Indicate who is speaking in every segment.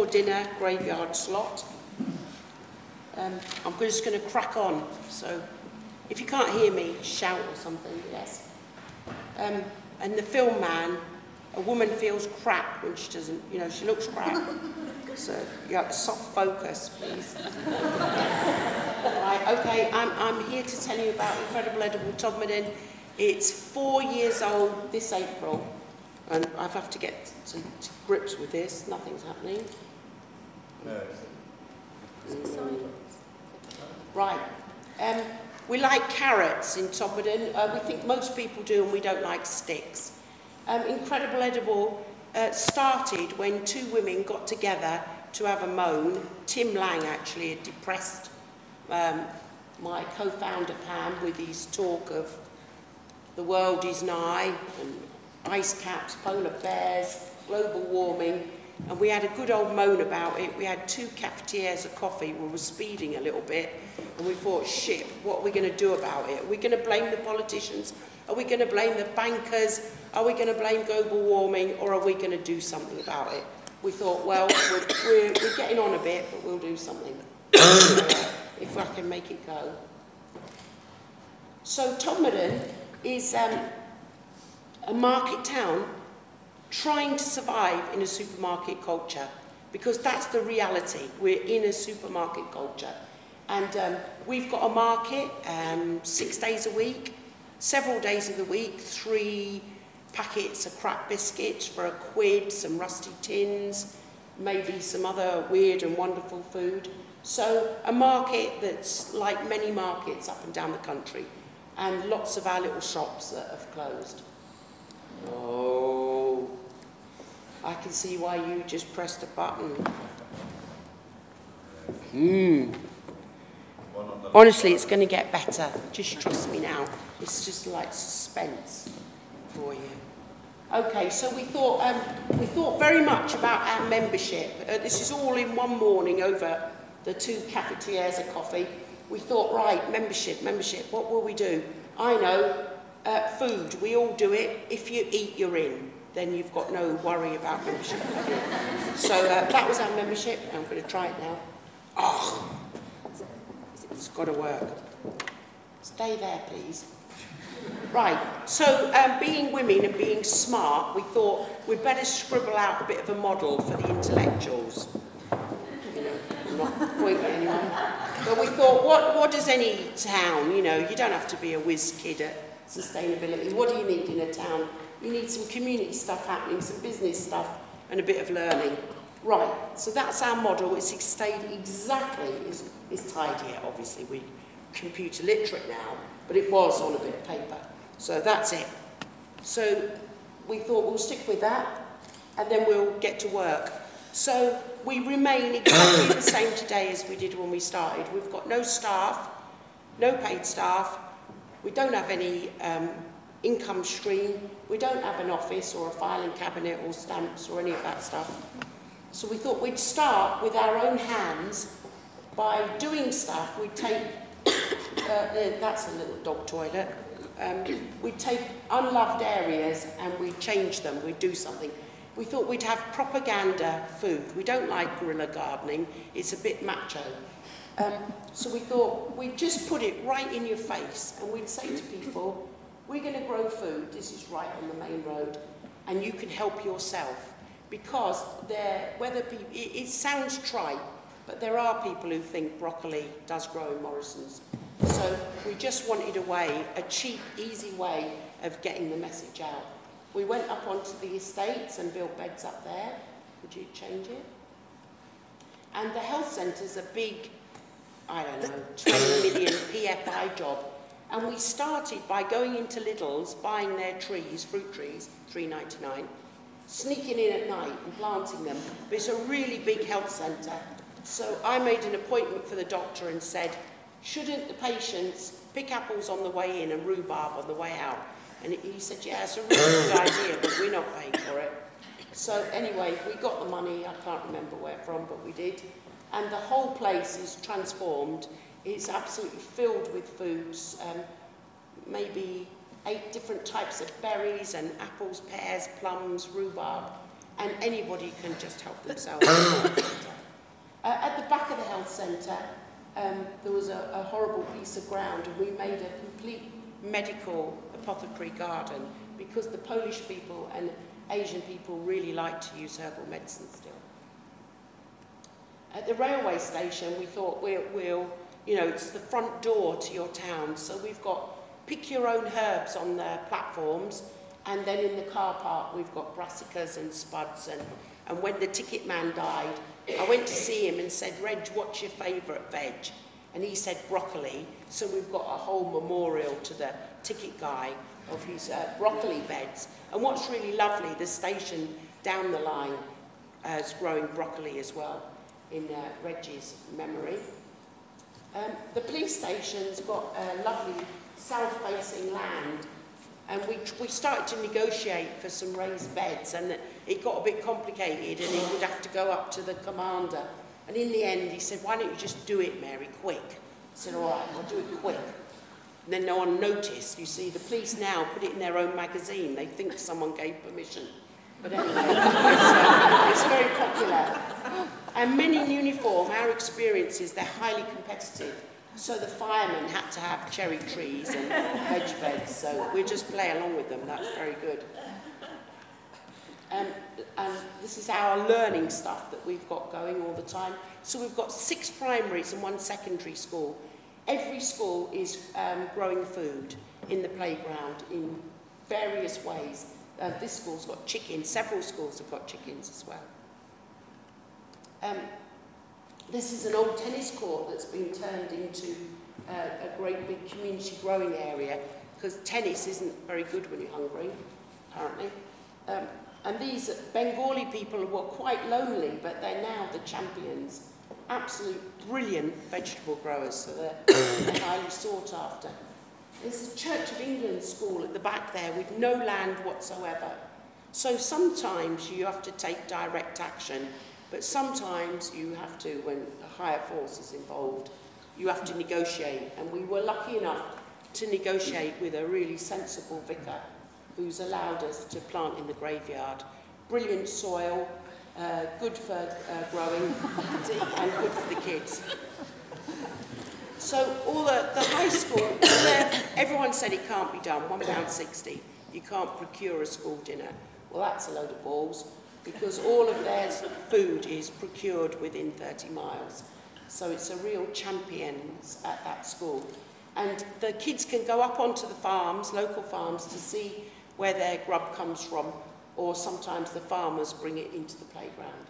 Speaker 1: before dinner graveyard slot. I'm just going to crack on, so if you can't hear me, shout or something, yes. And the film man, a woman feels crap when she doesn't, you know, she looks crap. So you have soft focus, please. Right, okay, I'm here to tell you about Incredible Edible Todmorden. It's 4 years old this April, and I have to get to grips with this. Nothing's happening.
Speaker 2: No.
Speaker 1: Right. We like carrots in Todmorden. We think most people do, and we don't like sticks. Incredible Edible started when two women got together to have a moan. Tim Lang actually had depressed my co-founder Pam with his talk of the world is nigh, and ice caps, polar bears, global warming, and we had a good old moan about it. We had 2 cafetières of coffee. We were speeding a little bit, and we thought, shit, what are we going to do about it? Are we going to blame the politicians? Are we going to blame the bankers? Are we going to blame global warming, or are we going to do something about it? We thought, well, we're getting on a bit, but we'll do something, if I can make it go. So Todmorden is a market town trying to survive in a supermarket culture, because that's the reality. We're in a supermarket culture. And we've got a market 6 days a week, several days of the week, 3 packets of crap biscuits for £1, some rusty tins, maybe some other weird and wonderful food. So a market that's like many markets up and down the country, and lots of our little shops that have closed. Oh, I can see why you just pressed a button. Honestly, it's going to get better. Just trust me now. It's just like suspense for you. Okay, so we thought very much about our membership. This is all in one morning over the 2 cafetières of coffee. We thought, right, membership, what will we do? I know, food, we all do it. If you eat, you're in. Then you've got no worry about membership. So that was our membership. I'm going to try it now. Oh, it's got to work. Stay there, please. Right, so being women and being smart, we thought we'd better scribble out a bit of a model for the intellectuals. You know, I'm not pointing at anyone. But we thought, what does any town, you know, you don't have to be a whiz kid at sustainability. What do you need in a town? You need some community stuff happening, some business stuff, and a bit of learning. Right, so that's our model. It's stayed exactly, it's tidier, obviously. We're computer literate now, but it was on a bit of paper. So that's it. So we thought we'll stick with that, and then we'll get to work. So we remain exactly the same today as we did when we started. We've got no staff, no paid staff. We don't have any income stream. We don't have an office or a filing cabinet or stamps or any of that stuff. So we thought we'd start with our own hands by doing stuff. We'd take, that's a little dog toilet. We'd take unloved areas and we'd change them, we'd do something. We thought we'd have propaganda food. We don't like guerrilla gardening, it's a bit macho. So we thought we'd just put it right in your face and we'd say to people, we're going to grow food, this is right on the main road, and you can help yourself. Because it sounds trite, but there are people who think broccoli does grow in Morrison's. So we just wanted a cheap, easy way of getting the message out. We went up onto the estates and built beds up there. Would you change it? And the health centre's a big, I don't know, 20 million PFI job. And we started by going into Lidl's, buying their trees, fruit trees, $3.99, sneaking in at night and planting them. But it's a really big health centre. So I made an appointment for the doctor and said, shouldn't the patients pick apples on the way in and rhubarb on the way out? And he said, yeah, it's a really good idea, but we're not paying for it. So anyway, we got the money, I can't remember where from, but we did. And the whole place is transformed. It's absolutely filled with foods, maybe 8 different types of berries and apples, pears, plums, rhubarb. and anybody can just help themselves. At the back of the health centre, there was a horrible piece of ground, and we made a complete medical apothecary garden because the Polish people and Asian people really like to use herbal medicine still. At the railway station, we thought we'll you know, it's the front door to your town, so we've got pick your own herbs on the platforms, and then in the car park we've got brassicas and spuds, and when the ticket man died, I went to see him and said, Reg, what's your favourite veg? And he said broccoli, so we've got a whole memorial to the ticket guy of his broccoli beds. And what's really lovely, the station down the line is growing broccoli as well, in Reg's memory. The police station's got a lovely south-facing land, and we started to negotiate for some raised beds, and it got a bit complicated, and it would have to go up to the commander. And in the end, he said, why don't you just do it, Mary, quick? I said, all right, I'll do it quick. And then no one noticed. You see, the police now put it in their own magazine. They think someone gave permission. But anyway, it's very popular. And men in uniform, our experience is they're highly competitive. So the firemen had to have cherry trees and veg beds, so we just play along with them. That's very good. And this is our learning stuff that we've got going all the time. So we've got 6 primaries and 1 secondary school. Every school is growing food in the playground in various ways. This school's got chickens. Several schools have got chickens as well. This is an old tennis court that's been turned into a great big community growing area, because tennis isn't very good when you're hungry, apparently. And these Bengali people were quite lonely, but they're now the champions. Absolute brilliant vegetable growers, so they're highly sought after. There's a Church of England school at the back there with no land whatsoever. So sometimes you have to take direct action, but sometimes you have to, when a higher force is involved, you have to negotiate. And we were lucky enough to negotiate with a really sensible vicar who's allowed us to plant in the graveyard. Brilliant soil, good for growing, and good for the kids. So all the high school, everyone said it can't be done, £1.60. You can't procure a school dinner. Well, that's a load of balls, because all of their food is procured within 30 miles. So it's a real champions at that school. And the kids can go up onto the farms, local farms, to see where their grub comes from, or sometimes the farmers bring it into the playground.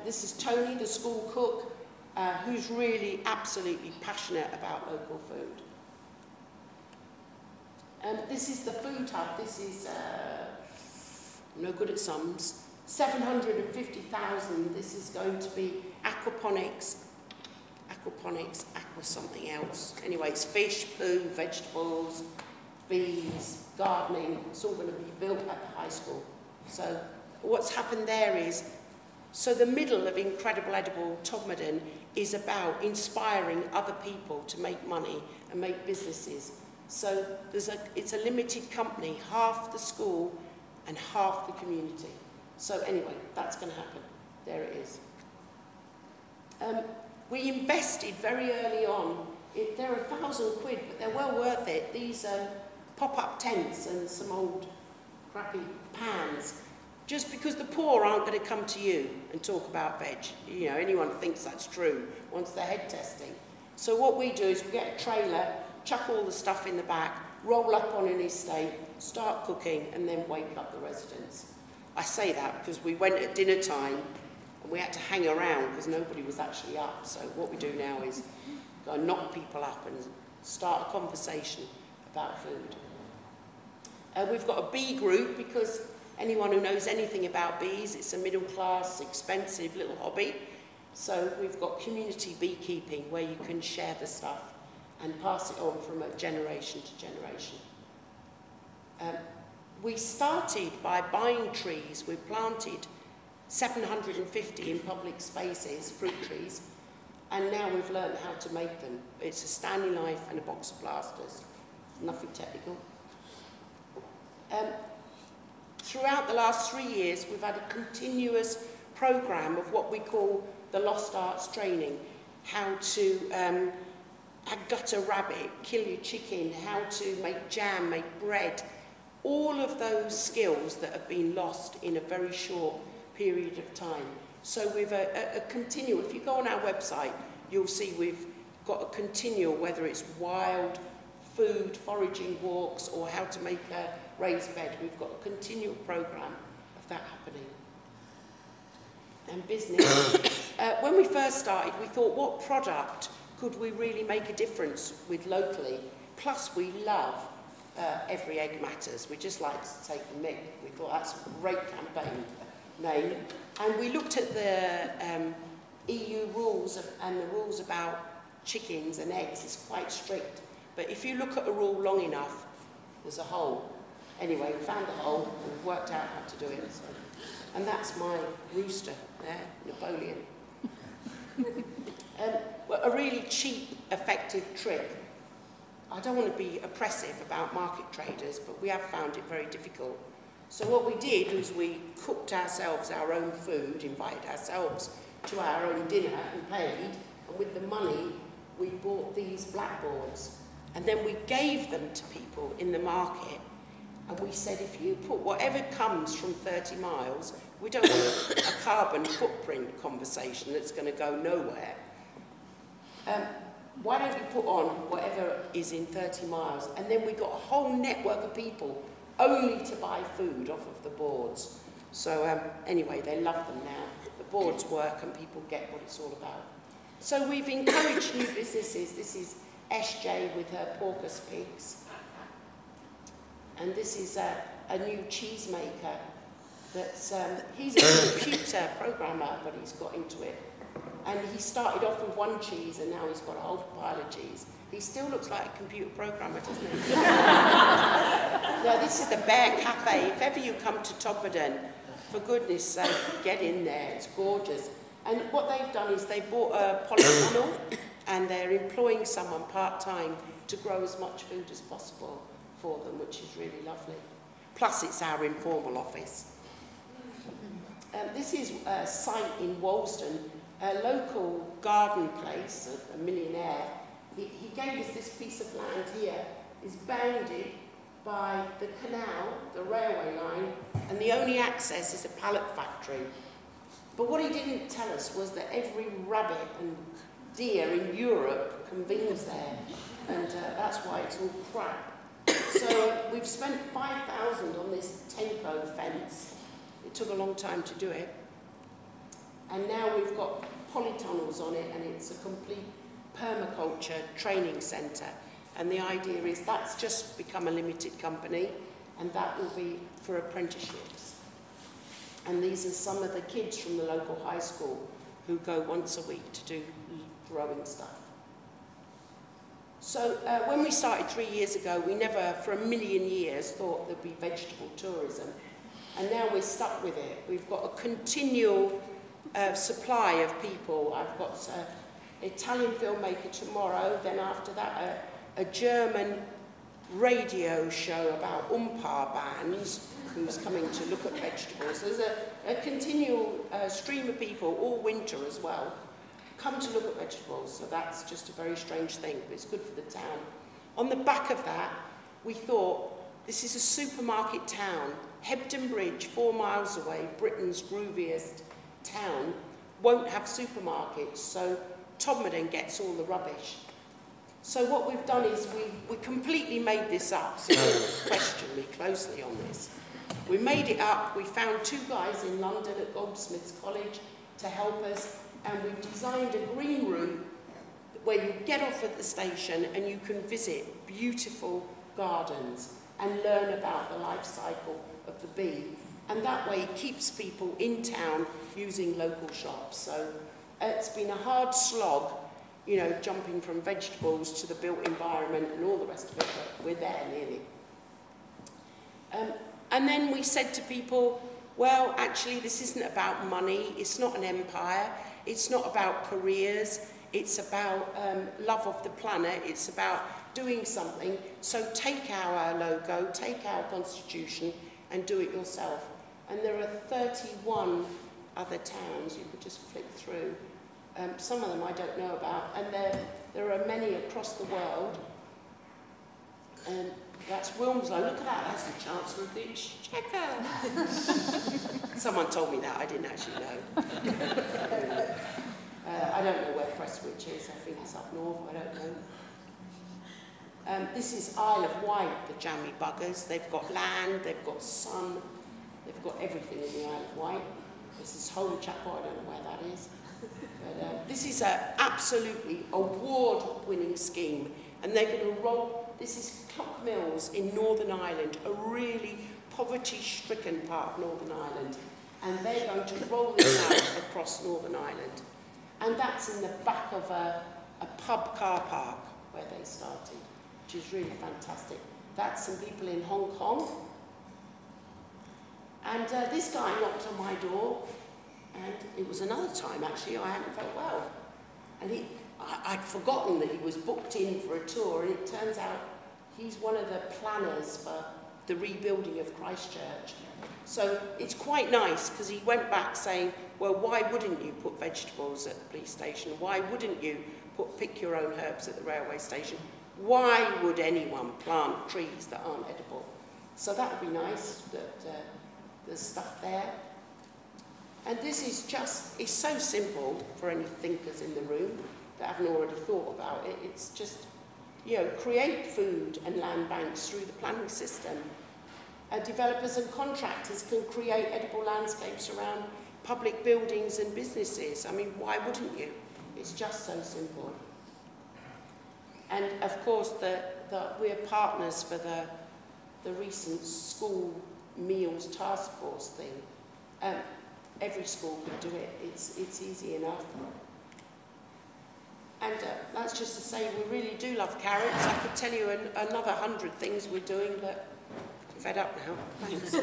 Speaker 1: This is Tony, the school cook, who's really absolutely passionate about local food. This is the food hub. This is no good at sums. 750,000. This is going to be aquaponics, aqua something else. Anyway, it's fish, poo, vegetables, bees, gardening. It's all going to be built at the high school. So what's happened there is, so the middle of Incredible Edible Todmorden is about inspiring other people to make money and make businesses. So it's a limited company, half the school and half the community. So anyway, that's going to happen. There it is. We invested very early on. They're £1,000, but they're well worth it. These pop-up tents and some old crappy pans. Just because the poor aren't going to come to you and talk about veg. You know, anyone thinks that's true once they're head testing. So what we do is we get a trailer, chuck all the stuff in the back, roll up on an estate, start cooking, and then wake up the residents. I say that because we went at dinner time and we had to hang around because nobody was actually up. So what we do now is go and knock people up and start a conversation about food. We've got a bee group because anyone who knows anything about bees, it's a middle class, expensive little hobby. So we've got community beekeeping where you can share the stuff and pass it on from a generation to generation. We started by buying trees. We planted 750 in public spaces, fruit trees, and now we've learned how to make them. It's a Stanley knife and a box of plasters. Nothing technical. throughout the last 3 years, we've had a continuous programme of what we call the Lost Arts training, how to gut a rabbit, kill your chicken, how to make jam, make bread, all of those skills that have been lost in a very short period of time. So we've a continual, if you go on our website, you'll see we've got a continual, whether it's wild food, foraging walks, or how to make a raised bed. We've got a continual programme of that happening. And business. When we first started, we thought, what product could we really make a difference with locally? Plus, we love Every Egg Matters. We just like to take the mick. We thought that's a great campaign name. And we looked at the EU rules and the rules about chickens and eggs. It's quite strict. But if you look at a rule long enough, there's a hole. Anyway, we found the hole and we've worked out how to do it. So. And that's my rooster there, Napoleon. A really cheap, effective trick. I don't want to be oppressive about market traders, but we have found it very difficult. So what we did was we cooked ourselves our own food, invited ourselves to our own dinner and paid, and with the money we bought these blackboards, and then we gave them to people in the market, and we said, if you put whatever comes from 30 miles, we don't want a carbon footprint conversation that's going to go nowhere. Why don't you put on whatever is in 30 miles? And then we got a whole network of people only to buy food off of the boards. So anyway, they love them now. The boards work and people get what it's all about. So we've encouraged new businesses. This is SJ with her porpoise pigs. And this is a new cheesemaker that's, he's a computer programmer, but he's got into it. And he started off with one cheese and now he's got a whole pile of cheese. He still looks like a computer programmer, doesn't he? No, this is the Bear Cafe. If ever you come to Todmorden, for goodness sake, get in there. It's gorgeous. And what they've done is they bought a polytunnel and they're employing someone part-time to grow as much food as possible for them, which is really lovely. Plus, it's our informal office. This is a site in Walsden, a local garden place, a millionaire. He gave us this piece of land here. It's bounded by the canal, the railway line, and the only access is a pallet factory. But what he didn't tell us was that every rabbit and deer in Europe convenes there, and that's why it's all crap. So we've spent 5,000 on this Tenco fence. It took a long time to do it. And now we've got polytunnels on it, and it's a complete permaculture training centre. And the idea is that's just become a limited company, and that will be for apprenticeships. And these are some of the kids from the local high school who go once a week to do growing stuff. So when we started 3 years ago, we never for a million years thought there'd be vegetable tourism. And now we're stuck with it. We've got a continual supply of people. I've got an Italian filmmaker tomorrow, then after that a German radio show about umpire bands who's coming to look at vegetables. There's a continual stream of people all winter as well come to look at vegetables, so that's just a very strange thing, but it's good for the town. On the back of that, we thought, this is a supermarket town. Hebden Bridge, 4 miles away, Britain's grooviest town, won't have supermarkets, so Todmorden gets all the rubbish. So what we've done is we completely made this up, so don't question me closely on this. We made it up, we found 2 guys in London at Goldsmiths College to help us, and we've designed a green room where you get off at the station and you can visit beautiful gardens and learn about the life cycle of the bee. And that way it keeps people in town using local shops. So it's been a hard slog, you know, jumping from vegetables to the built environment and all the rest of it, but we're there nearly. And then we said to people, well, actually, this isn't about money. It's not an empire. It's not about careers. It's about love of the planet. It's about doing something. So take our logo, take our constitution, and do it yourself. And there are 31 other towns you could just flick through. Some of them I don't know about, and there are many across the world. That's Wilmslow. Look at that, that's the Chancellor of the Exchequer. Someone told me that, I didn't actually know. I don't know where Prestwich is, I think it's up north, I don't know. This is Isle of Wight, the jammy buggers. They've got land, they've got sun, they've got everything in the Isle of Wight. This is Holmes Chapel, I don't know where that is. But this is an absolutely award-winning scheme, and they're going to roll. This is Cloughmills in Northern Ireland, a really poverty-stricken part of Northern Ireland, and they're going to roll this out across Northern Ireland. And that's in the back of a pub car park where they started, which is really fantastic. That's some people in Hong Kong. And this guy knocked on my door, and it was another time actually I hadn't felt well. And I'd forgotten that he was booked in for a tour, and it turns out he's one of the planners for the rebuilding of Christchurch. So it's quite nice, because he went back saying, well, why wouldn't you put vegetables at the police station? Why wouldn't you pick your own herbs at the railway station? Why would anyone plant trees that aren't edible? So that would be nice, that there's stuff there. And this is just, it's so simple for any thinkers in the room that haven't already thought about it. It's just, you know, create food and land banks through the planning system. Developers and contractors can create edible landscapes around public buildings and businesses. I mean, why wouldn't you? It's just so simple. And of course, we're partners for the recent school meals task force thing. Every school could do it. It's easy enough. And that's just to say we really do love carrots. I could tell you another 100 things we're doing, but I'm fed up now. Thanks.